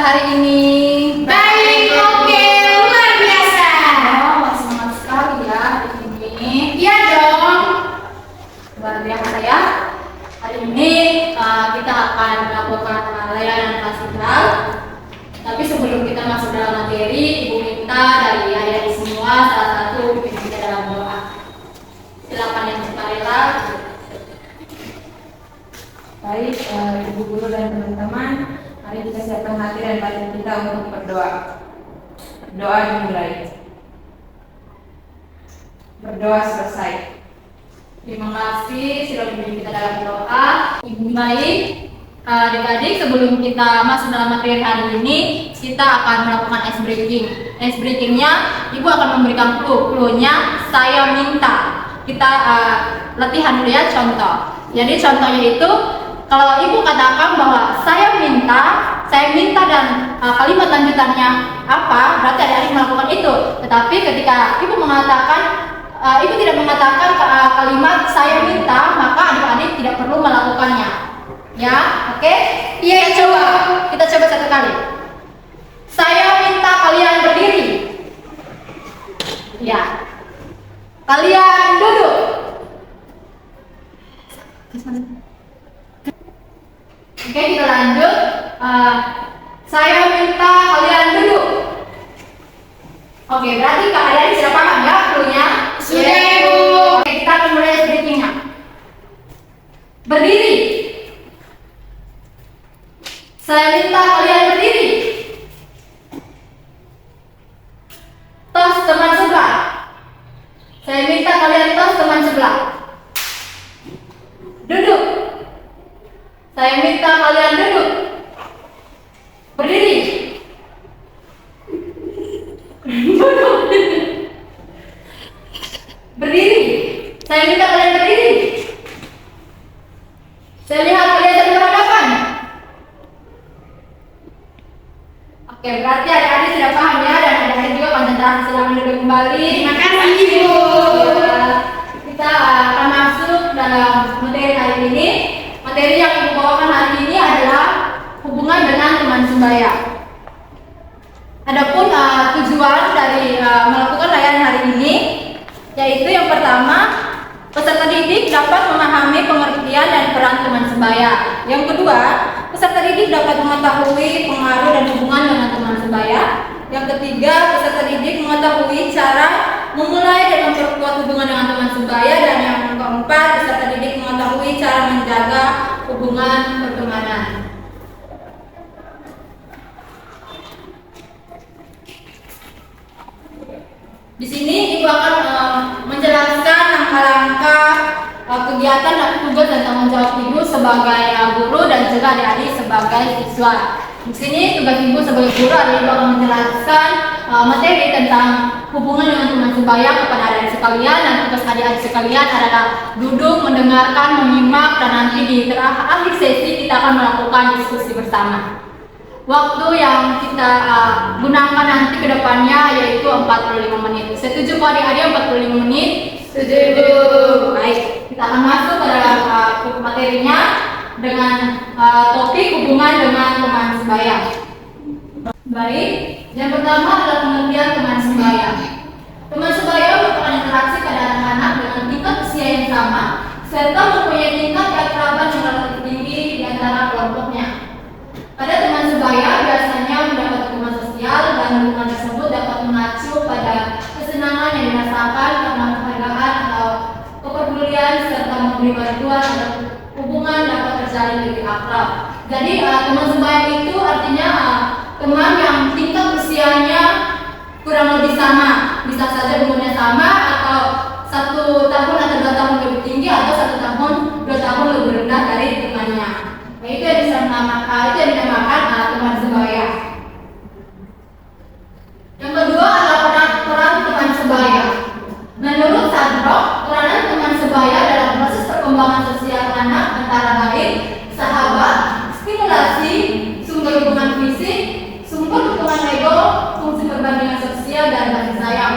hari ini? Baik, oke, luar biasa. Oh, semangat sekali ya hari ini. Iya dong. Luar biasa ya. Hari ini kita akan melakukan layanan klasikal. Tapi sebelum kita masuk dalam materi, Ibu minta dari adik-adik semua salah satu pimpin kita dalam doa. Silakan yang sukarela. Baik, Ibu Guru dan teman-teman, mari kita siapkan hati dan batin kita untuk berdoa. Doa dimulai. Berdoa selesai. Terima kasih sudah membimbing kita dalam doa. Ibu baik, adik-adik, sebelum kita masuk dalam materi hari ini, kita akan melakukan ice breaking. Ice breakingnya, Ibu akan memberikan clue-nya saya minta. Kita latihan dulu ya contoh. Jadi contohnya itu, kalau Ibu katakan bahwa saya minta dan kalimat lanjutannya apa, berarti adik-adik melakukan itu. Tetapi ketika Ibu mengatakan, Ibu tidak mengatakan kalimat saya minta, maka adik-adik tidak perlu melakukannya. Ya, oke? Iya, Kita coba satu kali. Saya minta kalian berdiri. Ya. Kalian duduk. Oke, kita lanjut. Saya minta kalian duduk. Oke, berarti kalian sudah paham ya clue-nya? Sudah, Ibu. Oke, kita akan mulai breaking-nya. Berdiri. Saya minta kalian berdiri. Tos teman sebelah. Saya minta kalian tos teman sebelah. Duduk. Saya minta kalian duduk. Berdiri. Duduk. Berdiri. Saya minta kalian berdiri. Saya lihat kalian sedang berhadapan. Oke, berarti adik-adik sudah paham ya, dan adik-adik juga konsentrasi. Silakan duduk kembali. Terima kasih, Ibu. Kita akan masuk dalam materi hari ini. Materi yang Ibu bawakan hari ini adalah hubungan dengan teman sebaya. Adapun tujuan dari melakukan layanan hari ini, yaitu yang pertama, peserta didik dapat memahami pengertian dan peran teman sebaya. Yang kedua, peserta didik dapat mengetahui pengaruh dan hubungan dengan teman sebaya. Yang ketiga, peserta didik mengetahui cara memulai dan memperkuat hubungan dengan teman sebaya. Dan yang keempat, peserta didik mengetahui cara menjaga hubungan pertemanan. Di sini Ibu akan menjelaskan langkah-langkah kegiatan dan tugas dan tanggung jawab Ibu sebagai guru dan juga adik-adik sebagai siswa. Di sini tugas Ibu sebagai guru adalah Ibu akan menjelaskan materi tentang hubungan dengan teman sebaya kepada adik-adik sekalian, dan tugas adik-adik sekalian adalah duduk, mendengarkan, menyimak, dan nanti di akhir sesi kita akan melakukan diskusi bersama. Waktu yang kita gunakan nanti ke depannya yaitu 45 menit. Setuju Pak adik-adik 45 menit? Setuju. Baik, kita akan masuk ke dalam materinya dengan topik hubungan dengan teman sebaya. Baik, yang pertama adalah pengertian teman sebaya. Teman sebaya merupakan interaksi pada anak-anak dengan tingkat usia yang sama serta mempunyai tingkat keakraban yang relatif tinggi di antara kelompoknya. Pada teman sebaya biasanya mendapat dukungan sosial, dan dukungan tersebut dapat mengacu pada kesenangan yang dirasakan karena penghargaan atau kepedulian serta memberi bantuan, dan hubungan dapat terjalin lebih akrab. Jadi teman sebaya itu artinya teman yang tingkat usianya kurang lebih sama, bisa saja umurnya sama, atau 1 tahun atau 2 tahun lebih tinggi, atau 1 tahun 2 tahun lebih rendah dari temannya. Nah, itu yang dinamakan teman sebaya. Yang kedua adalah peran teman sebaya. Menurut Sandrock, peranan teman sebaya dalam proses perkembangan sosial anak antara lain sahabat, stimulasi, sumber hubungan fisik, sumber dukungan ego, fungsi perbandingan sosial, dan kasih sayang.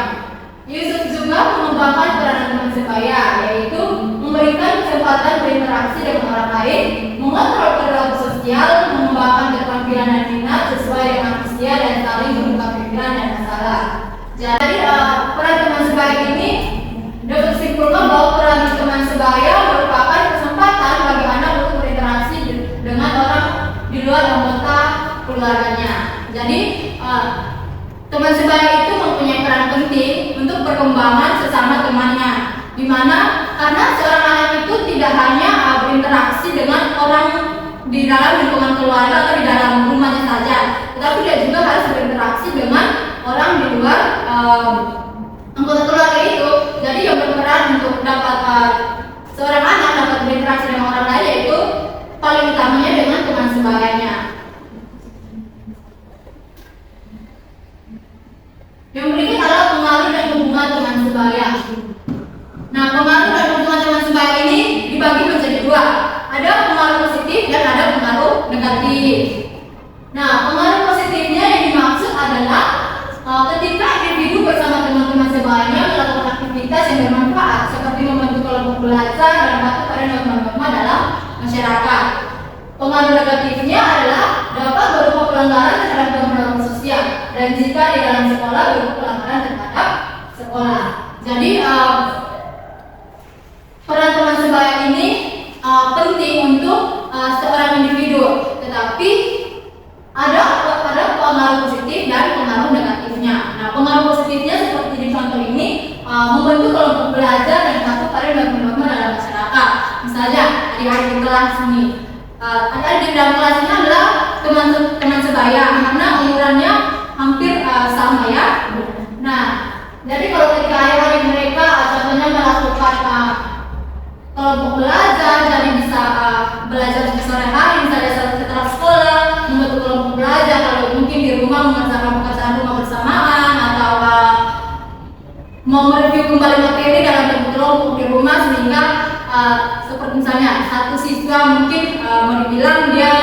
Yusuf juga mengembangkan peranan teman sebaya, yaitu memberikan kesempatan berinteraksi dengan orang lain, mengontrol perilaku sosial, mengembangkan keterampilan dan minat, sesuai dengan usia dan saling bertukar pikiran dan masalah. Jadi peran teman sebaya ini dapat disimpulkan bahwa peran teman sebaya merupakan kesempatan bagi anak untuk berinteraksi dengan orang di luar anggota keluarganya. Jadi teman sebaya itu mempunyai peran penting untuk perkembangan sesama temannya, di mana karena seorang anak itu tidak hanya berinteraksi dengan orang di dalam lingkungan keluarga atau di dalam rumahnya saja, tetapi dia juga harus berinteraksi dengan orang di luar anggota keluarga itu. Jadi yang berperan untuk dapat seorang anak dapat berinteraksi dengan orang lain yaitu paling utamanya dengan teman sebayanya. Yang berikut adalah pengaruh dan hubungan teman sebaya. Nah, pengaruh dan hubungan teman sebaya ini dibagi menjadi dua. Ada pengaruh positif dan ada pengaruh negatif. Nah, pengaruh positifnya yang dimaksud adalah ketika individu bersama teman-teman sebayanya melakukan aktivitas yang bermanfaat seperti membantu kelompok belajar dan membantu pada norma-norma dalam masyarakat. Pengaruh negatifnya adalah dapat berupa pelanggaran terhadap norma sosial dan jika di dalam sekolah berupa pelanggaran terhadap sekolah. Jadi peran teman sebaya ini penting untuk seorang individu, tetapi ada pengaruh positif dan pengaruh negatifnya. Nah, pengaruh positifnya seperti di contoh ini membantu kelompok belajar dan patuh pada norma-norma dalam masyarakat. Misalnya adik-adik di kelas ini, adik-adik di dalam kelas ini adalah teman sebaya karena umurannya hampir sama ya. Nah, jadi kalau ketika adik-adik mereka contohnya melakukan kelompok belajar, jadi bisa belajar di sore hari, misalnya setelah sekolah, membentuk kelompok belajar, kalau mungkin di rumah mengerjakan pekerjaan rumah bersamaan, atau mau mereview kembali materi dalam bentuk kelompok di rumah, sehingga seperti misalnya satu siswa mungkin mau dibilang dia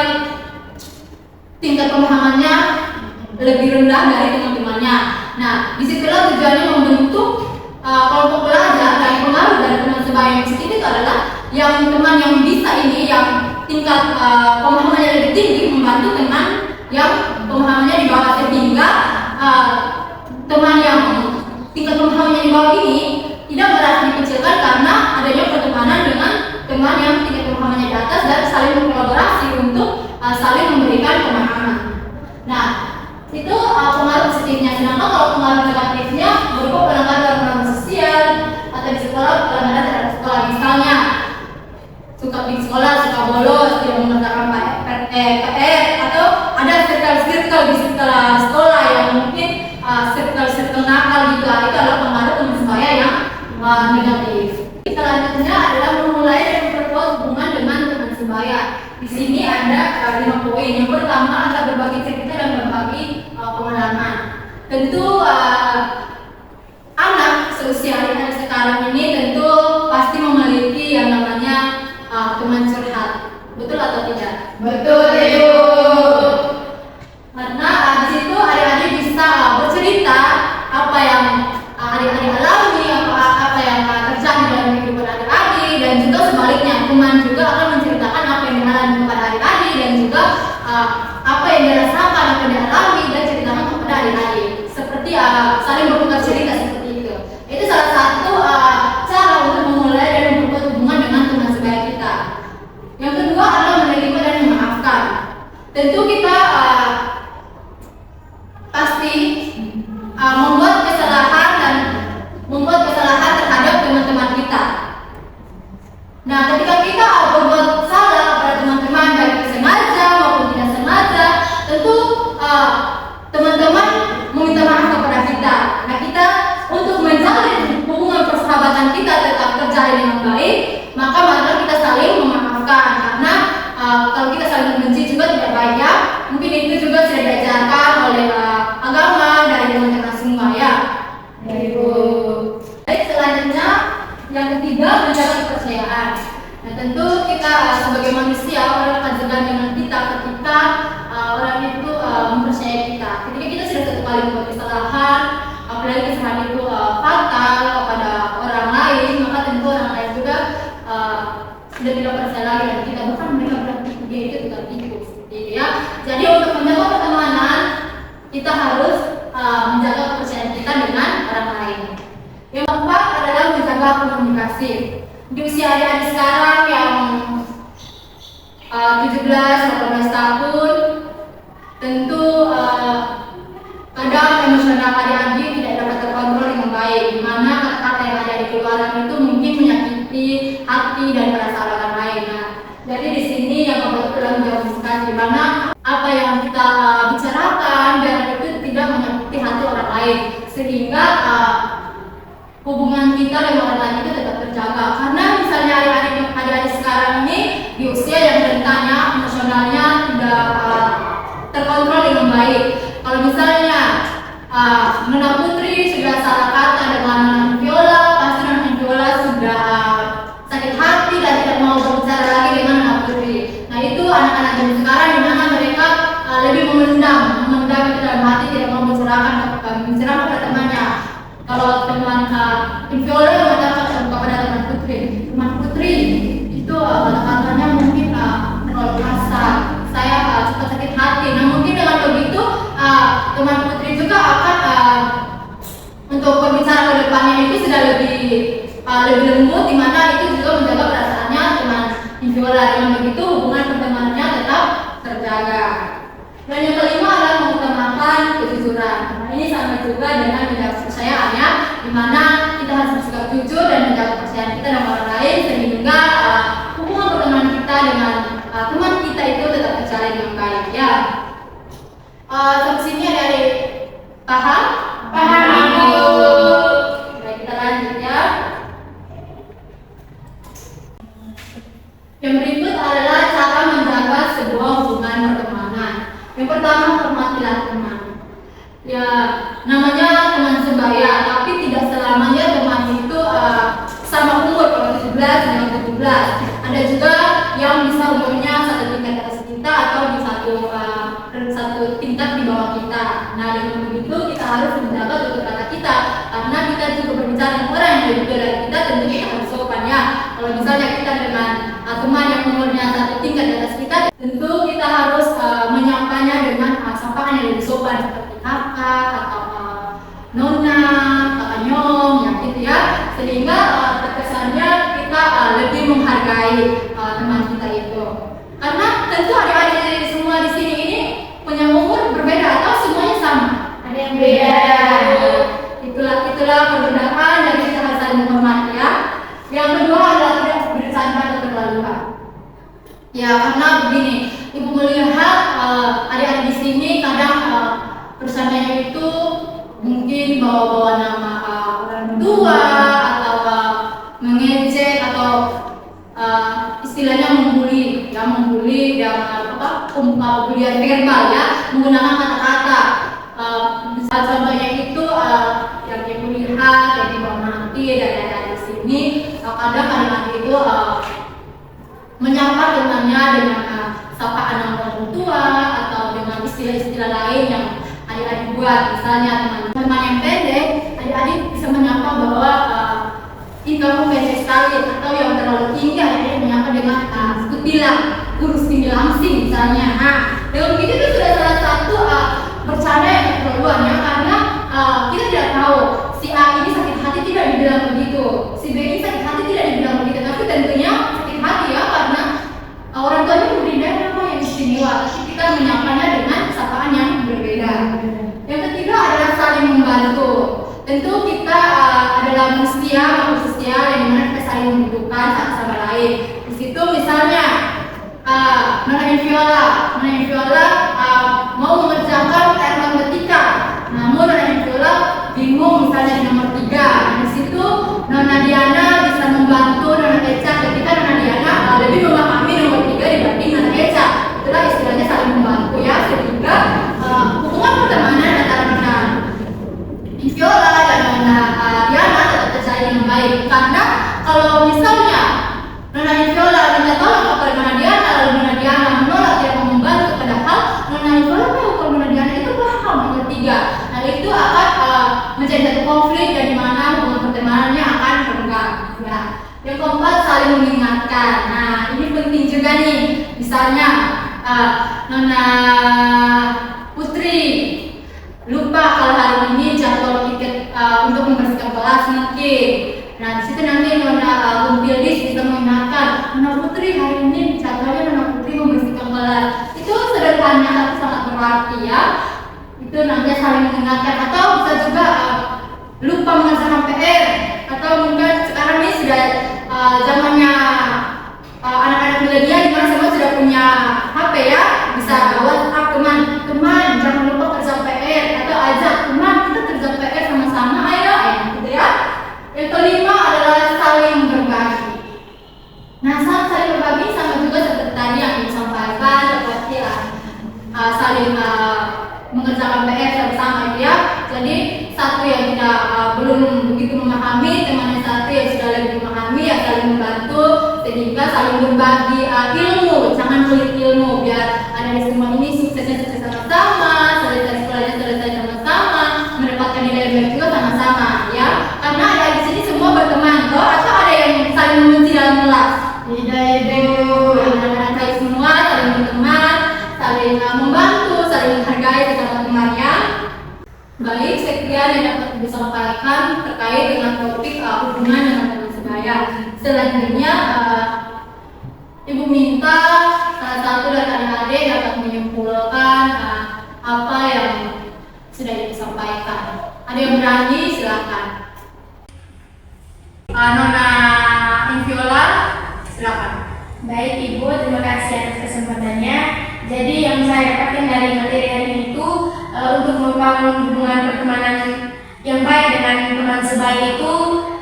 tingkat pemahamannya lebih rendah dari teman-temannya. Nah, disitulah tujuannya membentuk kelompok belajar. Dan pengaruh dari teman sebaya yang positif itu adalah yang teman yang bisa ini, yang tingkat pemahamannya lebih tinggi, membantu teman yang pemahamannya di bawah, sehingga teman yang tingkat pemahamannya di bawah ini tidak merasa dikecilkan karena adanya pertemanan dengan teman yang tingkat pemahamannya di atas dan saling berkolaborasi untuk saling memberikan pemahaman. Nah, itu pengaruh positifnya. Sedangkan kalau pengaruh negatifnya berupa pelanggaran norma sosial atau di sekolah pelanggaran terhadap sekolah, misalnya suka di sekolah suka bolos, tidak mengerjakan PR, atau ada circle di sekolah yang mungkin circle nakal gitu. Itu adalah pengaruh teman sebaya yang negatif. Selanjutnya adalah memulai dan memperkuat hubungan dengan teman sebaya. Di sini ada 5 poin. Yang pertama adalah berbagi cerita dan berbagi pengalaman. Tentu anak seusia adik sekarang ini tentu pasti memiliki yang namanya teman curhat. Betul atau tidak? Betul, Ibu. Karena di situ adik-adik bisa bercerita apa yang adik-adik alami, apa yang terjadi dalam kehidupan adik-adik, dan juga sebaliknya teman juga akan menceritakan apa yang dialami kepada adik-adik dan juga apa yang dirasakan, apa yang dialami dan ceritakan kepada adik-adik. Seperti saling bertukar cerita seperti itu. Itu salah satu cara untuk memulai dan memperkuat hubungan dengan teman sebaya kita. Yang kedua adalah menerima dan memaafkan. Tentu kita pasti membuat kesalahan terhadap teman-teman kita. Nah, ketika kita komunikasi. Di usia adik-adik sekarang yang 17-18 tahun, tentu kadang emosional adik-adik tidak dapat terkontrol dengan baik, di mana kata-kata yang ada di keluaran itu mungkin menyakiti hati dan perasaan orang lain. Nah, jadi di sini yang Bapak telah menjelaskan di mana apa yang kita bicarakan biar itu tidak menyakiti hati orang lain, sehingga hubungan kita dengan orang lain itu tetap terjaga. Karena misalnya adik-adik sekarang ini di usia yang rentannya emosionalnya tidak terkontrol dengan baik. Kalau misalnya Nona Putri sudah salah kata dengan Nona Viola, pasti Nona Viola sudah sakit hati dan tidak mau berbicara lagi dengan Nona Putri. Nah, itu anak-anak zaman sekarang di mana mereka lebih memendam itu dalam hati, tidak mau mencerahkan kepada temannya. Kalau teman Viola mengatakan kepada teman Putri itu kata-katanya mungkin terlalu kasar, saya cepat sakit hati. Nah, mungkin dengan begitu teman Putri juga akan untuk berbicara ke depannya itu sudah lebih lembut, di mana itu juga menjaga perasaannya teman Viola. Dengan begitu hubungan pertemanannya tetap terjaga. Dan yang kelima adalah mengutamakan kejujuran. Nah, ini sama juga dengan menjaga kepercayaan ya, di mana kita harus bersikap jujur dan menjaga kepercayaan kita dengan orang lain, sehingga hubungan pertemanan kita dengan teman kita itu tetap terjalin dengan baik ya. Sampai sini adik-adik paham? Paham, Ibu. Baik, kita lanjut ya. Yang berikut adalah cara menjaga sebuah hubungan pertemanan. Yang pertama, hormatilah teman. Ya, namanya teman sebaya, tapi tidak selamanya teman itu sama umur. Kalau 17 dengan 17, ada juga yang bisa umurnya satu tingkat atas kita atau di satu tingkat di bawah kita. Nah, dengan begitu kita harus menjaga tutur kata kita, karena kita juga berbicara dengan orang yang lebih tua dari kita, tentu kita harus sopan ya. Kalau misalnya kita dengan teman yang umurnya satu tingkat di atas kita, tentu kita harus menyapanya dengan sapaan yang lebih sopan seperti kakak atau nona, kakak nyom, yang gitu ya, sehingga terkesannya kita lebih menghargai teman kita itu. Karena tentu adik-adik semua di sini ini punya umur berbeda atau semuanya sama? Ada yang beda. Itulah perbedaan dari kita harus saling menghormati ya. Yang kedua adalah tidak bercanda atau terlaluan. Ya, karena begini, Ibu melihat adik-adik di sini kadang bercandanya itu mungkin bawa-bawa nama orang tua atau mengejek atau istilahnya membuli yang pembulian verbal ya, menggunakan kata-kata. Contohnya itu yang Ibu lihat, yang Ibu amati dari sini, kadang adik-adik itu menyapa temannya dengan sapaan nama orang tua atau dengan istilah-istilah lain yang adik-adik buat. Misalnya teman yang pendek, adik-adik bisa menyapa bahwa ini kamu pendek sekali, atau yang terlalu tinggi adik-adik menyapa dengan kutilang, kurus tinggi langsing misalnya. Nah, dengan begitu itu sudah salah satu bercanda yang keperluan ya, karena kita tidak tahu si A ini sakit hati tidak dibilang begitu, si B ini sakit hati tidak dibilang begitu, tapi tentunya sakit hati ya, karena orang tuanya memberi nama yang istimewa, tapi kita menyapanya dengan sapaan yang berbeda. Yang ketiga adalah saling membantu. Tentu kita adalah manusia yang dimana kita saling membutuhkan satu sama lain. Di situ misalnya Nona Viola mau mengerjakan PR matematika, namun Nona Viola bingung misalnya di nomor 3. Di situ Nona Diana bisa membantu Nona Eca ketika Nona Diana lebih memahami nomor 3 dibanding Nona Eca. Itulah istilahnya saling membantu ya, sehingga hubungan pertemanan antara Nona Viola dan Nona Diana tetap terjalin dengan baik. Karena kalau misalnya Nona Viola minta tolong kepada Nona Diana, lalu Nona Diana menolak, tidak mau membantu, padahal Nona Viola tahu kalau Nona Diana itu paham nomor 3. Nah, itu akan menjadi satu konflik dan dimana hubungan pertemanannya akan renggang. Ya. Yang keempat, saling mengingatkan. Nah, ini penting juga nih. Misalnya Nona Putri lupa kalau hari ini jadwal tiket untuk membersihkan kelas mungkin. Nah, di situ nanti Nona Gumpildis bisa mengingatkan, Nona Putri hari ini jadwalnya Nona Putri membersihkan kelas. Itu sederhana tapi sangat berarti ya. Itu nanti saling mengingatkan, atau bisa juga lupa mengerjakan PR, atau mungkin sekarang ini sudah zamannya anak-anak milenial di mana semua sudah punya HP ya, bisa WhatsApp teman jangan lupa kerja PR, atau ajak teman kita kerja PR sama-sama ayo gitu ya. Yang kelima adalah saling berbagi. Nah, saling berbagi sama juga seperti tadi yang disampaikan, seperti saling mengerjakan PR bersama ya. Jadi satu yang tidak belum begitu memahami, teman yang satu yang sudah lebih memahami ya saling membantu, sehingga saling berbagi ilmu, jangan pelit ilmu, biar ada di semua ini suksesnya sukses sama-sama, selesai sekolahnya selesai sama-sama, mendapatkan nilai baik juga sama-sama ya. Karena ada di sini semua berteman toh, atau ada yang saling membenci dalam kelas? Tidak ibu, anak-anak semua saling berteman, saling membantu, saling menghargai sesama temannya. Baik, sekian yang dapat disampaikan terkait dengan topik hubungan dengan teman sebaya. Selanjutnya, Ibu minta salah satu dari adik-adik dapat menyimpulkan apa yang sudah disampaikan. Ada yang berani, silakan. Nona Inviola, silakan. Baik Ibu, terima kasih atas kesempatannya. Jadi yang saya dapatkan dari materi hari ini itu untuk membangun hubungan pertemanan yang baik dengan teman sebaya itu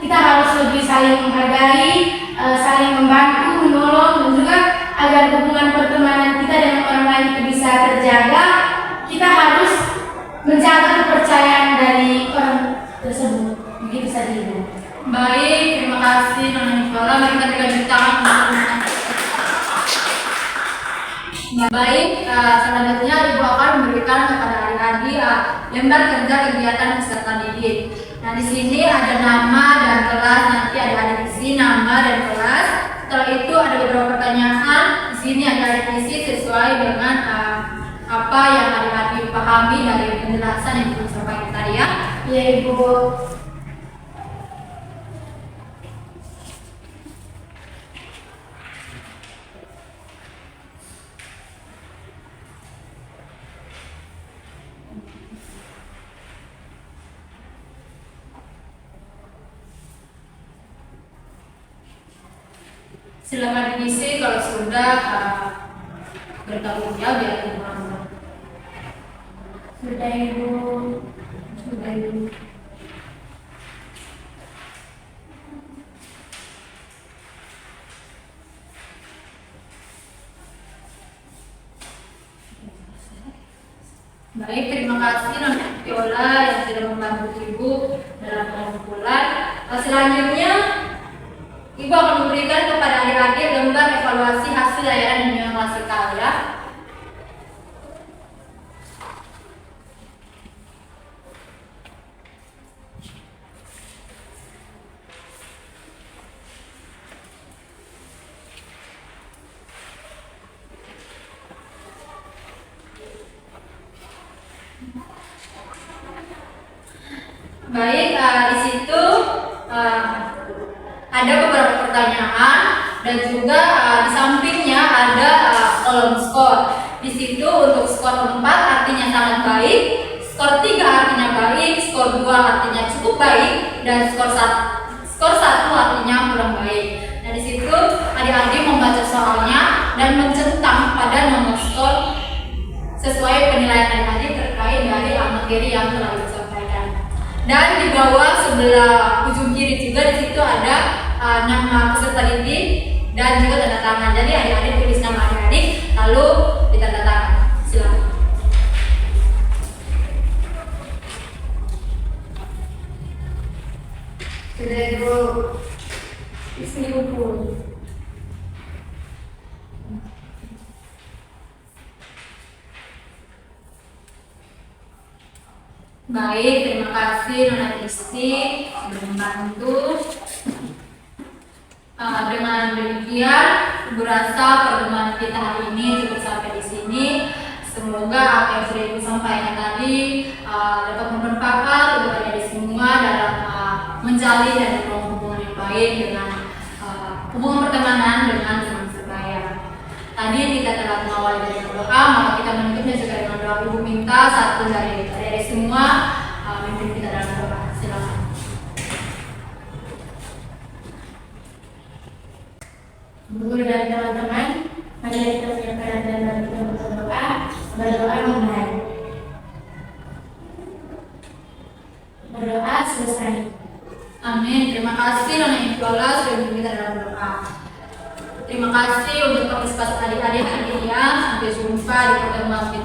kita harus lebih saling menghargai, saling membantu, menolong, dan juga agar hubungan pertemanan kita dengan orang lain itu bisa terjaga, kita harus menjaga kepercayaan dari orang tersebut. Begitu saja Ibu. Baik, terima kasih Nona Inviola. Mari kita berikan tangan untuk baik, selanjutnya Ibu akan memberikan kepada adik-adik lembar kerja kegiatan peserta didik. Nah, di sini ada nama dan kelas, nanti ada isi nama dan kelas. Setelah itu ada beberapa pertanyaan. Di sini ada isi sesuai dengan apa yang adik-adik pahami dari penjelasan yang Ibu sampaikan tadi ya. Iya Ibu. Silakan diisi kalau sudah bergabung ya, biar Ibu mengambil. Sudah Ibu. Sudah Ibu. Baik, terima kasih Nona Viola yang sudah membantu Ibu dalam pengumpulan. Selanjutnya Ibu akan memberikan kepada adik-adik lembar evaluasi hasil layanan dunia klasikal ya. Baik, di situ ada beberapa pertanyaan dan juga di sampingnya ada kolom skor. Di situ untuk skor 4 artinya sangat baik, skor 3 artinya baik, skor 2 artinya cukup baik, dan skor 1 artinya kurang baik. Nah, di situ adik-adik membaca soalnya dan mencentang pada nomor skor sesuai penilaian adik-adik terkait dari materi yang telah disampaikan. Dan di bawah sebelah ujung kiri juga di situ ada nama peserta didik dan juga tanda tangan. Jadi adik-adik tulis nama adik-adik lalu ditanda tangan. Silakan. Sudah Ibu. Isi buku. Baik, terima kasih Nona Isti sudah membantu. Dengan demikian, Ibu rasa pertemuan kita hari ini cukup sampai di sini. Semoga apa yang sudah Ibu sampaikan tadi dapat bermanfaat untuk adik-adik semua dalam menjalin dan membangun hubungan yang baik dengan hubungan pertemanan dengan teman sebaya. Tadi kita telah mengawali dari doa, maka kita menutupnya juga dengan doa. Ibu minta satu dari adik-adik semua memimpin kita dalam doa. Silakan. Guru dan teman-teman, mari kita menyiapkan dan kita berdoa mulai. Berdoa selesai. Amin. Terima kasih Nona Ibu Allah sudah memimpin kita dalam doa. Terima kasih untuk partisipasi adik-adik hari ini ya. Sampai jumpa di pertemuan kita